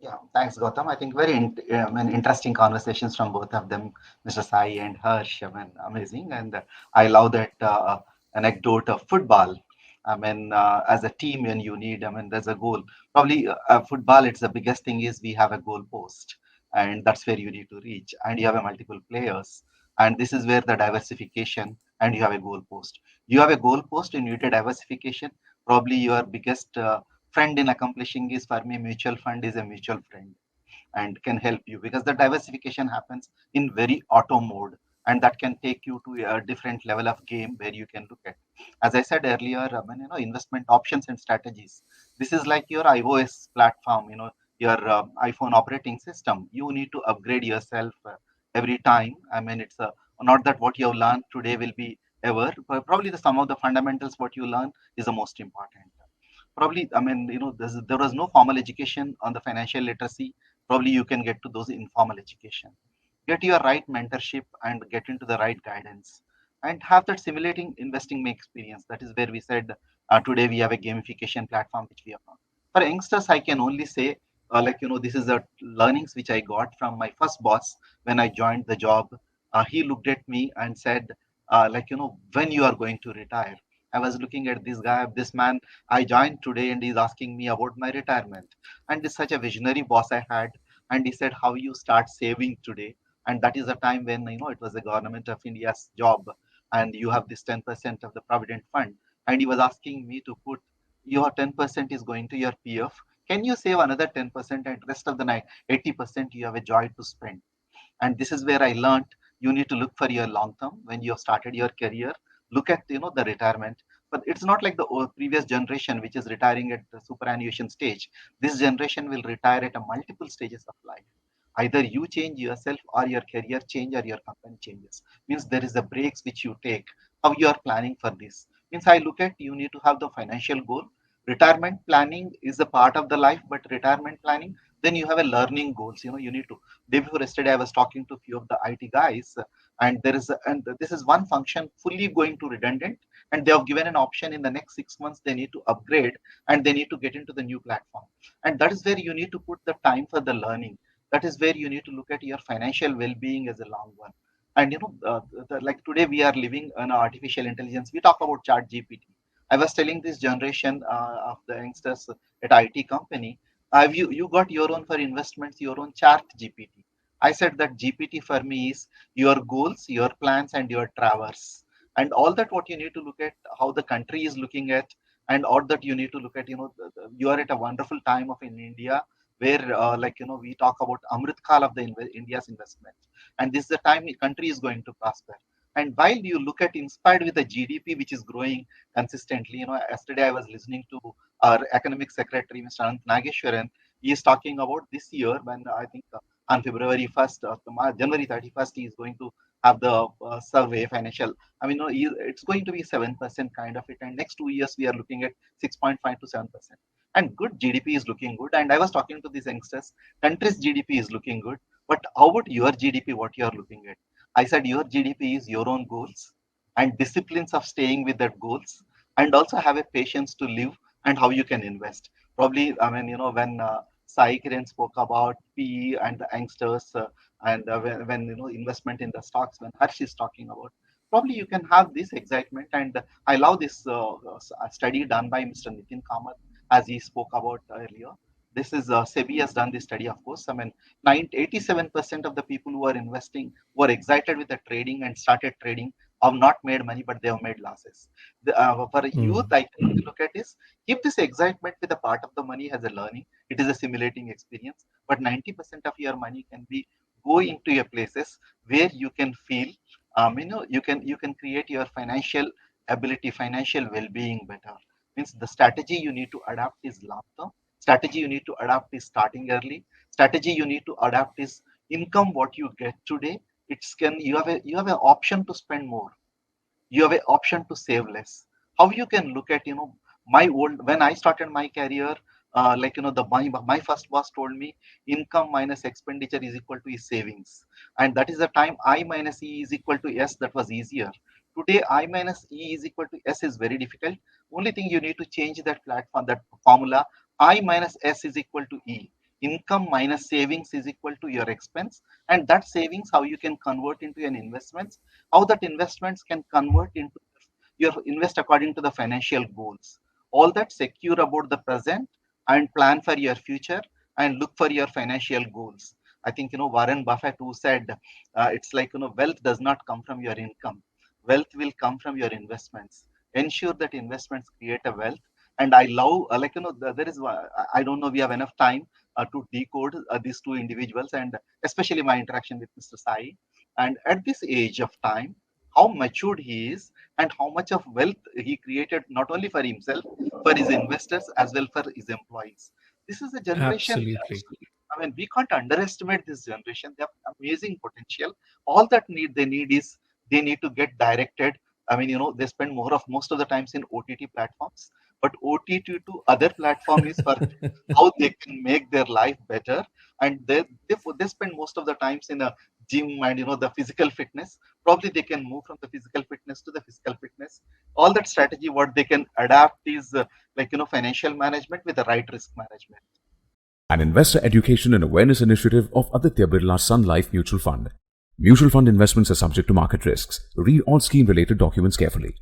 Yeah, thanks, Gautam. I think interesting conversations from both of them, Mr. Sai and Harsh. Amazing. And I love that anecdote of football. As a team, when you need, there's a goal. Probably football, it's the biggest thing is we have a goal post, and that's where you need to reach. And you have a multiple players, and this is where the diversification, and you have a goal post. You have a goal post, and you need a diversification. Probably your biggest friend in accomplishing is for me mutual fund is a mutual friend and can help you because the diversification happens in very auto mode, and that can take you to a different level of game where you can look at, as I said earlier, investment options and strategies. This is like your iOS platform, your iPhone operating system. You need to upgrade yourself every time. It's not that what you have learned today will be ever, but probably some of the fundamentals what you learn is the most important. Probably, there was no formal education on the financial literacy. Probably you can get to those informal education, get your right mentorship and get into the right guidance, and have that simulating investing experience. That is where we said today we have a gamification platform which we have found. For youngsters, I can only say, this is the learnings which I got from my first boss when I joined the job. He looked at me and said, when you are going to retire. I was looking at this guy, this man. I joined today and he's asking me about my retirement. And it's such a visionary boss I had. And he said, how you start saving today. And that is a time when, it was the government of India's job. And you have this 10% of the provident fund. And he was asking me to put your 10% is going to your PF. Can you save another 10% and rest of the night 80% you have a joy to spend? And this is where I learned you need to look for your long term when you have started your career. Look at the retirement, but it's not like the previous generation which is retiring at the superannuation stage. This generation will retire at a multiple stages of life. Either you change yourself or your career change or your company changes. Means there is a breaks which you take. How you are planning for this? Means I look at you need to have the financial goal. Retirement planning is a part of the life, but retirement planning, then you have a learning goals. You need to. Day before yesterday, I was talking to a few of the IT guys, and this is one function fully going to redundant, and they have given an option in the next 6 months they need to upgrade and they need to get into the new platform, and that is where you need to put the time for the learning. That is where you need to look at your financial well-being as a long one. And like today we are living in artificial intelligence. We talk about Chat GPT. I was telling this generation of the youngsters at IT company, have you got your own for investments, your own Chat GPT? I said that GPT for me is your goals, your plans, and your travers, and all that what you need to look at how the country is looking at, and all that you need to look at. You are at a wonderful time of in India where we talk about Amrit Kal of the India's investment, and this is the time the country is going to prosper. And while you look at inspired with the GDP which is growing consistently, yesterday I was listening to our economic secretary, Mr. Anant Nageshwaran. He is talking about this year when I think on February 1st, January 31st, he is going to have the survey financial. It's going to be 7% kind of it, and next 2 years we are looking at 6.5 to 7%. And good GDP is looking good. And I was talking to these youngsters, country's GDP is looking good, but how about your GDP? What you are looking at? I said your GDP is your own goals and disciplines of staying with that goals, and also have a patience to live and how you can invest. Probably, when Sai Kiran spoke about PE and the youngsters, and when investment in the stocks, when Harsh is talking about, probably you can have this excitement. And I love this study done by Mr. Nitin Kamath, as he spoke about earlier. This is SEBI has done this study, of course. 87% of the people who are investing, who are excited with the trading and started trading, have not made money, but they have made losses. For youth, Hmm. I can look at this. Keep this excitement with a part of the money as a learning. It is a simulating experience, but 90% of your money can be go into your places where you can feel, you can create your financial ability, financial well-being better. Means the strategy you need to adapt is long term. Strategy you need to adapt is starting early. Strategy you need to adapt is income what you get today. It's can you have an option to spend more, you have an option to save less. How you can look at, my old when I started my career, my first boss told me income minus expenditure is equal to his savings, and that is the time I minus E is equal to S. That was easier. Today I minus E is equal to S is very difficult. Only thing you need to change that platform, that formula. I minus S is equal to E. income minus savings is equal to your expense, and that savings how you can convert into an investments, how that investments can convert into your invest according to the financial goals. All that secure about the present and plan for your future and look for your financial goals. I think Warren Buffett who said it's like wealth does not come from your income. Wealth will come from your investments. Ensure that investments create a wealth. And I love there is I don't know we have enough time to decode these two individuals and especially my interaction with Mr. Sai. And at this age of time, how matured he is and how much of wealth he created not only for himself, for his investors as well for his employees. This is a generation. Absolutely. I mean, we can't underestimate this generation. They have amazing potential. All that they need is they need to get directed. I mean, they spend most of the times in OTT platforms, but OTT to other platform is for how they can make their life better, and they spend most of the times in a gym and the physical fitness. Probably they can move from the physical fitness to the physical fitness. All that strategy, what they can adapt is financial management with the right risk management. An investor education and awareness initiative of Aditya Birla Sun Life Mutual Fund. Mutual fund investments are subject to market risks. Read all scheme related documents carefully.